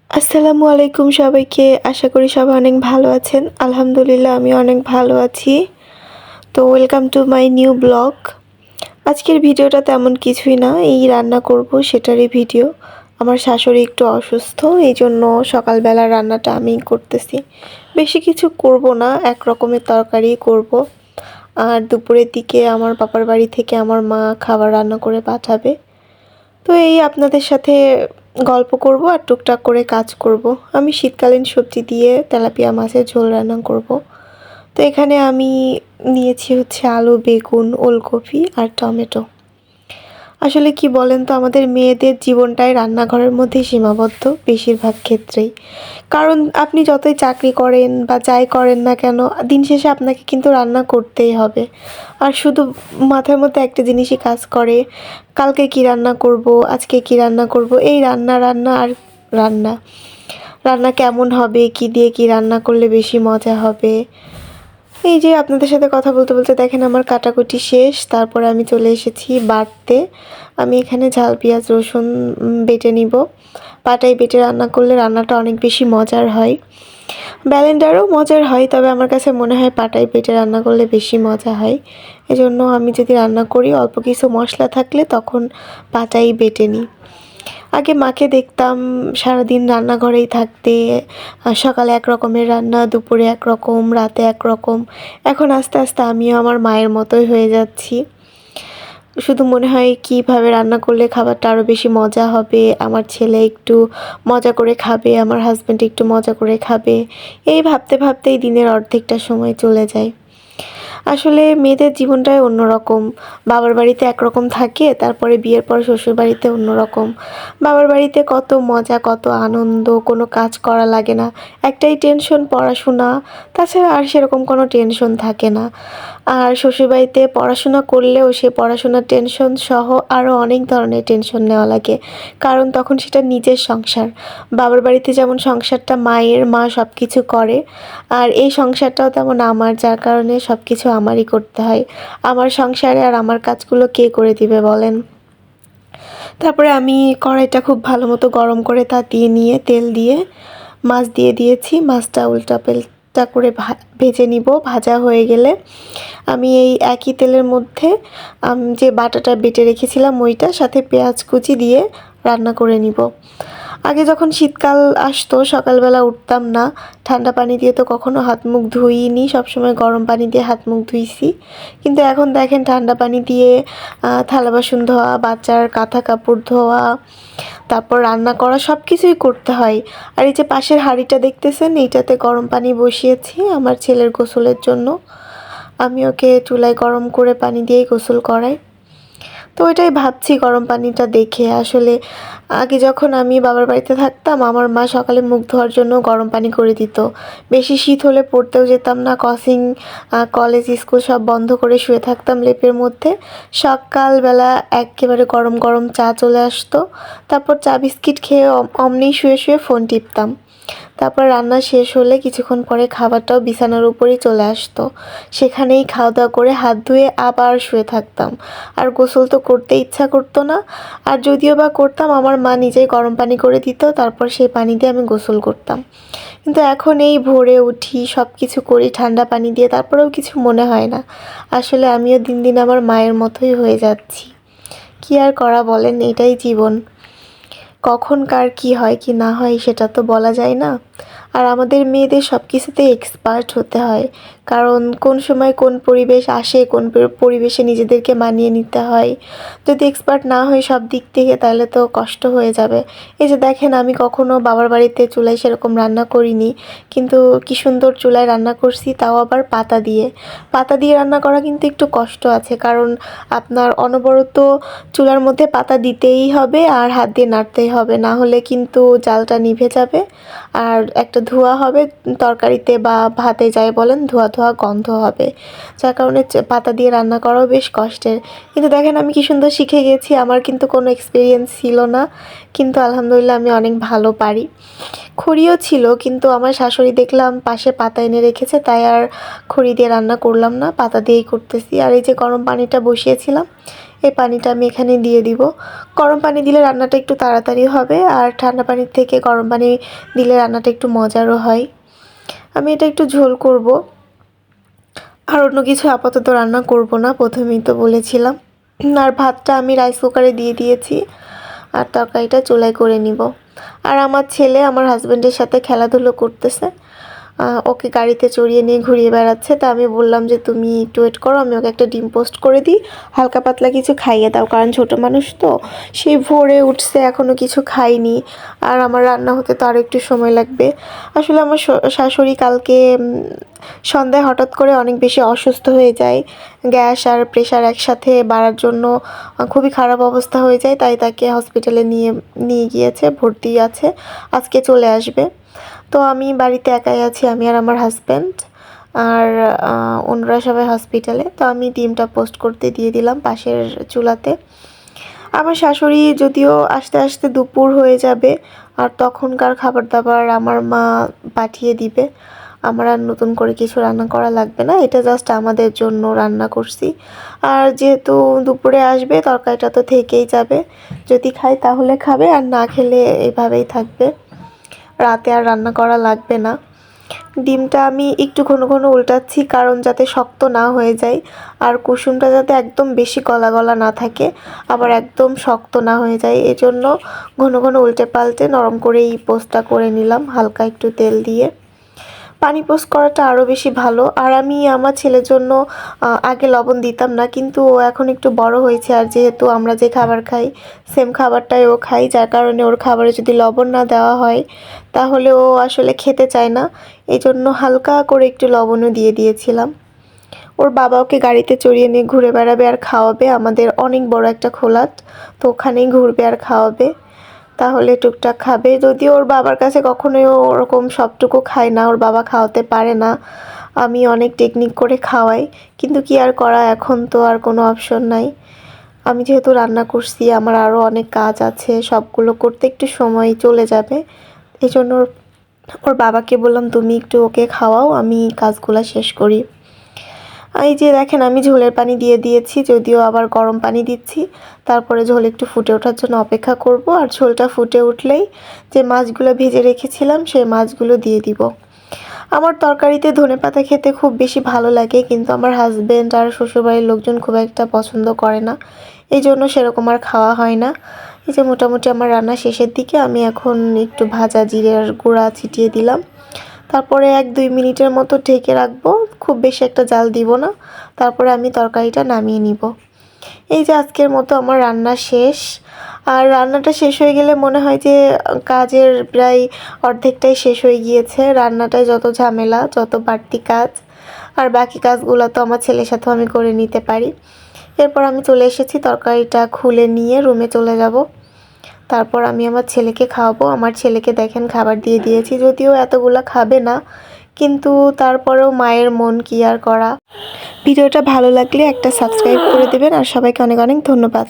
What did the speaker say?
আসসালামু আলাইকুম সবাইকে। আশা করি সবাই অনেক ভালো আছেন। আলহামদুলিল্লাহ আমি অনেক ভালো আছি। তো welcome to my new blog. আজকের ভিডিওটা তেমন কিছুই না, এই রান্না করব সেটারই ভিডিও। আমার শাশুড়ি একটু অসুস্থ, এইজন্য সকালবেলা রান্নাটা আমিই করতেছি। বেশি কিছু করব না, এক রকমের তরকারি করব। আর দুপুরের দিকে আমার বাবার বাড়ি থেকে আমার মা খাবার রান্না করে পাঠাবে। তো এই আপনাদের সাথে গল্প করব আর টুকটাক করে কাজ করব। আমি শীতকালীন সবজি দিয়ে তেলাপিয়া মাছের ঝোল রান্না করব। তো এখানে আমি নিয়েছি হচ্ছে আলু, বেগুন, ওলকপি আর টমেটো। আসলে কি বলেন তো, আমাদের মেয়েদের জীবনটাই রান্নাঘরের মধ্যেই সীমাবদ্ধ বেশিরভাগ ক্ষেত্রেই। কারণ আপনি যতই চাকরি করেন বা যাই করেন না কেন, দিন শেষে আপনাকে কিন্তু রান্না করতেই হবে। আর শুধু মাথার মধ্যে একটা জিনিসই কাজ করে, কালকে কি রান্না করব, আজকে কি রান্না করব, এই রান্না রান্না আর রান্না। রান্না কেমন হবে, কি দিয়ে কি রান্না করলে বেশি মজা হবে। এই যে আপনাদের সাথে কথা বলতে বলতে দেখেন আমার কাটাকুটি শেষ, তারপরে আমি চলে এসেছি বাটতে। আমি এখানে ঝাল পেঁয়াজ রসুন বেটে নিব। পাটায় বেটে রান্না করলে রান্নাটা অনেক বেশি মজার হয়। ব্লেন্ডারও মজার হয়, তবে আমার কাছে মনে হয় পাটায় বেটে রান্না করলে বেশি মজা হয়। এজন্য আমি যদি রান্না করি অল্প কিছু মশলা থাকলে তখন পাটাই বেটে নিই। আগে মাকে দেখতাম সারাদিন রান্নাঘরেই থাকতে, সকালে এক রকমের রান্না, দুপুরে এক রকম, রাতে এক রকম। এখন আস্তে আস্তে আমিও আমার মায়ের মতোই হয়ে যাচ্ছি। শুধু মনে হয় কীভাবে রান্না করলে খাবারটা আরও বেশি মজা হবে, আমার ছেলে একটু মজা করে খাবে, আমার হাজব্যান্ড একটু মজা করে খাবে। এই ভাবতে ভাবতেই দিনের অর্ধেকটা সময় চলে যায়। আসলে মেয়েদের জীবনটাই অন্যরকম। বাবার বাড়িতে একরকম থাকে, তারপরে বিয়ের পর শ্বশুরবাড়িতে অন্যরকম। বাবার বাড়িতে কত মজা, কত আনন্দ, কোনো কাজ করা লাগে না। একটাই টেনশন, পড়াশোনা। তাছাড়া আর সেরকম কোনো টেনশন থাকে না। আর শ্বশুরবাড়িতে পড়াশোনা করলেও সে পড়াশোনার টেনশন সহ আরও অনেক ধরনের টেনশন নেওয়া লাগে। কারণ তখন সেটা নিজের সংসার। বাবার বাড়িতে যেমন সংসারটা মায়ের, মা সব কিছু করে, আর এই সংসারটাও তেমন আমার, যার কারণে সব কিছু আমারই করতে হয়। আমার সংসারে আর আমার কাজগুলো কে করে দিবে বলেন? তারপরে আমি কড়াইটা খুব ভালো মতো গরম করে তাতিয়ে নিয়ে তেল দিয়ে মাছ দিয়ে দিয়েছি। মাছটা উল্টাপাল্টা করে ভেজে নিব। ভাজা হয়ে গেলে আমি এই একই তেলের মধ্যে যে বাটাটা বেটে রেখেছিলাম ওইটার সাথে পেঁয়াজ কুচি দিয়ে রান্না করে নিব। আগে যখন শীতকাল আসতো সকালবেলা উঠতাম না, ঠান্ডা পানি দিয়ে তো কখনো হাত মুখ ধুইনি, সবসময় গরম পানি দিয়ে হাত মুখ ধুইছি। কিন্তু এখন দেখেন ঠান্ডা পানি দিয়ে থালা বাসন ধোয়া, বাচ্চার কাঁথা কাপড় ধোয়া, তারপর রান্না করা, সব কিছুই করতে হয়। আর এই যে পাশের হাঁড়িটা দেখতেছেন, এইটাতে গরম পানি বসিয়েছি আমার ছেলের গোসলের জন্য। আমি ওকে চুলায় গরম করে পানি দিয়েই গোসল করাই। তো ওইটাই ভাবছি গরম পানিটা দেখে। আসলে আগে যখন আমি বাবার বাড়িতে থাকতাম আমার মা সকালে মুখ ধোয়ার জন্য গরম পানি করে দিত। বেশি শীত হলে পড়তেও যেতাম না, কলেজ স্কুল সব বন্ধ করে শুয়ে থাকতাম লেপের মধ্যে। সকালবেলা একেবারে গরম গরম চা চলে আসতো, তারপর চা বিস্কিট খেয়ে অমনি শুয়ে শুয়ে ফোন টিপতাম। তারপর রান্না শেষ হলে কিছুক্ষণ পরে খাবারটাও বিছানার উপরেই চলে আসতো। সেখানেই খাওয়া দাওয়া করে হাত ধুয়ে আবার শুয়ে থাকতাম। আর গোসল তো করতে ইচ্ছা করতো না, আর যদিও বা করতাম আমার মা নিজেই গরম পানি করে দিত, তারপর সেই পানি দিয়ে আমি গোসল করতাম। কিন্তু এখন এই ভোরে উঠি, সব কিছু করি ঠান্ডা পানি দিয়ে, তারপরেও কিছু মনে হয় না। আসলে আমিও দিন দিন আমার মায়ের মতোই হয়ে যাচ্ছি। কী আর করা বলেন, এটাই জীবন। কখন কার কী হয় কি না হয় সেটা তো বলা যায় না। আর আমাদের মেয়েদের সব কিছুতেই এক্সপার্ট হতে হয়, কারণ কোন সময় কোন পরিবেশ আসে, কোন পরিবেশে নিজেদেরকে মানিয়ে নিতে হয়। যদি এক্সপার্ট না হই সব দিক থেকে তাহলে তো কষ্ট হয়ে যাবে। এই যে দেখেন আমি কখনো বাবার বাড়িতে চুলায় সেরকম রান্না করিনি, কিন্তু কি সুন্দর চুলায় রান্না করছি, তাও আবার পাতা দিয়ে। পাতা দিয়ে রান্না করা কিন্তু একটু কষ্ট আছে, কারণ আপনার অনবরত চুলার মধ্যে পাতা দিতেই হবে আর হাত দিয়ে নাড়তেই হবে, না হলে কিন্তু জালটা নিভে যাবে আর একটা ধোঁয়া হবে তরকারিতে বা ভাতে, যাই বলেন ধোঁয়া ধোঁয়া গন্ধ হবে। যার কারণে পাতা দিয়ে রান্না করাও বেশ কষ্টের। কিন্তু দেখেন আমি কি সুন্দর শিখে গেছি, আমার কিন্তু কোনো এক্সপিরিয়েন্স ছিল না, কিন্তু আলহামদুলিল্লাহ আমি অনেক ভালো পারি। খড়িও ছিল, কিন্তু আমার শাশুড়ি দেখলাম পাশে পাতা এনে রেখেছে, তাই আর খড়ি দিয়ে রান্না করলাম না, পাতা দিয়েই করতেছি। আর এই যে গরম পানিটা বসিয়েছিলাম, এই পানিটা আমি এখানে দিয়ে দিব। গরম পানি দিলে রান্নাটা একটু তাড়াতাড়ি হবে, আর ঠান্ডা পানির থেকে গরম পানি দিলে রান্নাটা একটু মজারও হয়। আমি এটা একটু ঝোল করব, আর অন্য কিছু আপাতত রান্না করব না, প্রথমেই তো বলেছিলাম। আর ভাতটা আমি রাইস কুকারে দিয়ে দিয়েছি, আর তরকারিটা চুলায় করে নিব। আর আমার ছেলে আমার হাজব্যান্ডের সাথে খেলাধুলো করতেছে, ওকে গাড়িতে চড়িয়ে নিয়ে ঘুরিয়ে বেড়াচ্ছে। তা আমি বললাম যে তুমি একটু ওয়েট করো, আমি ওকে একটা ডিম পোস্ট করে দিই, হালকা পাতলা কিছু খাইয়ে দাও, কারণ ছোট মানুষ তো, সেই ভোরে উঠছে এখনও কিছু খাইনি, আর আমার রান্না হতে তো আরও একটু সময় লাগবে। আসলে আমার শাশুড়ি কালকে সন্ধ্যায় হঠাৎ করে অনেক বেশি অসুস্থ হয়ে যায়, গ্যাস আর প্রেশার একসাথে বাড়ার জন্য খুবই খারাপ অবস্থা হয়ে যায়, তাই তাকে হসপিটালে নিয়ে গিয়েছে, ভর্তি আছে, আজকে চলে আসবে। তো আমি বাড়িতে একাই আছি, আমি আর আমার হাজব্যান্ড, আর অন্যরা সবাই হসপিটালে। তো আমি ডিমটা পোস্ট করতে দিয়ে দিলাম পাশের চুলাতে। আমার শাশুড়ি যদিও আস্তে আস্তে দুপুর হয়ে যাবে, আর তখনকার খাবার দাবার আমার মা পাঠিয়ে দিবে, আমার আর নতুন করে কিছু রান্না করা লাগবে না, এটা জাস্ট আমাদের জন্য রান্না করছি। আর যেহেতু দুপুরে আসবে, তরকারিটা তো থেকেই যাবে, যদি খায় তাহলে খাবে, আর না খেলে এভাবেই থাকবে, রাতে আর রান্না করা লাগবে না। ডিমটা আমি একটু ঘন ঘন উল্টাচ্ছি, কারণ যাতে শক্ত না হয়ে যায়, আর কুসুমটা যাতে একদম বেশি গলা গলা না থাকে, আবার একদম শক্ত না হয়ে যায়, এজন্য ঘন ঘন উল্টে পাল্টে নরম করে এই পোস্টটা করে নিলাম হালকা একটু তেল দিয়ে। পানি পোস্ট করাটা আরও বেশি ভালো। আর আমি আমার ছেলের জন্য আগে লবণ দিতাম না, কিন্তু ও এখন একটু বড় হয়েছে, আর যেহেতু আমরা যে খাবার খাই সেম খাবারটাই ও খাই, যার কারণে ওর খাবারে যদি লবণ না দেওয়া হয় তাহলে ও আসলে খেতে চায় না, এই জন্য হালকা করে একটু লবণও দিয়ে দিয়েছিলাম। ওর বাবা ওকে গাড়িতে চড়িয়ে নিয়ে ঘুরে বেড়াবে আর খাওয়াবে, আমাদের অনেক বড় একটা খোলাত, তো ওখানেই ঘুরবে আর খাওয়াবে, তাহলে টুকটাক খাবে। যদিও ওর বাবার কাছে কখনোই ওরকম সবটুকু খায় না, ওর বাবা খাওয়াতে পারে না, আমি অনেক টেকনিক করে খাওয়াই, কিন্তু কি আর করা, এখন তো আর কোনো অপশন নাই। আমি যেহেতু রান্না করছি, আমার আরও অনেক কাজ আছে, সবগুলো করতে একটু সময় চলে যাবে, এই জন্য ওর বাবাকে বললাম তুমি একটু ওকে খাওয়াও, আমি কাজগুলো শেষ করি। এই যে দেখেন আমি ঝোলের পানি দিয়ে দিয়েছি, যদিও আবার গরম পানি দিচ্ছি, তারপরে ঝোল একটু ফুটে ওঠার জন্য অপেক্ষা করব, আর ঝোলটা ফুটে উঠলেই যে মাছগুলো ভেজে রেখেছিলাম সেই মাছগুলো দিয়ে দিব। আমার তরকারিতে ধনেপাতা খেতে খুব বেশি ভালো লাগে, কিন্তু আমার হাজব্যান্ড আর শ্বশুরবাড়ির লোকজন খুব একটা পছন্দ করে না, এই জন্য সেরকম আর খাওয়া হয় না। এই যে মোটামুটি আমার রান্না শেষের দিকে, আমি এখন একটু ভাজা জিরের গুঁড়া ছিটিয়ে দিলাম, তারপরে 1-2 মিনিটের মতো ঢেকে রাখবো, খুব বেশি একটা জাল দিব না, তারপরে আমি তরকারিটা নামিয়ে নিব। এই যে আজকের মতো আমার রান্না শেষ। আর রান্নাটা শেষ হয়ে গেলে মনে হয় যে কাজের প্রায় অর্ধেকটাই শেষ হয়ে গিয়েছে, রান্নাটায় যত ঝামেলা, যত বাড়তি কাজ, আর বাকি কাজগুলো তো আমার ছেলের সাথেও আমি করে নিতে পারি। এরপর আমি চলে এসেছি, তরকারিটা খুলে নিয়ে রুমে চলে যাব, তারপর আমি আমার ছেলেকে খাওয়াবো। আমার ছেলেকে দেখেন খাবার দিয়ে দিয়েছি, যদিও এতগুলো খাবে না, কিন্তু তারপরেও মায়ের মন কি আর করা। ভিডিওটা ভালো লাগলে একটা সাবস্ক্রাইব করে দেবেন, আর সবাইকে অনেক অনেক ধন্যবাদ।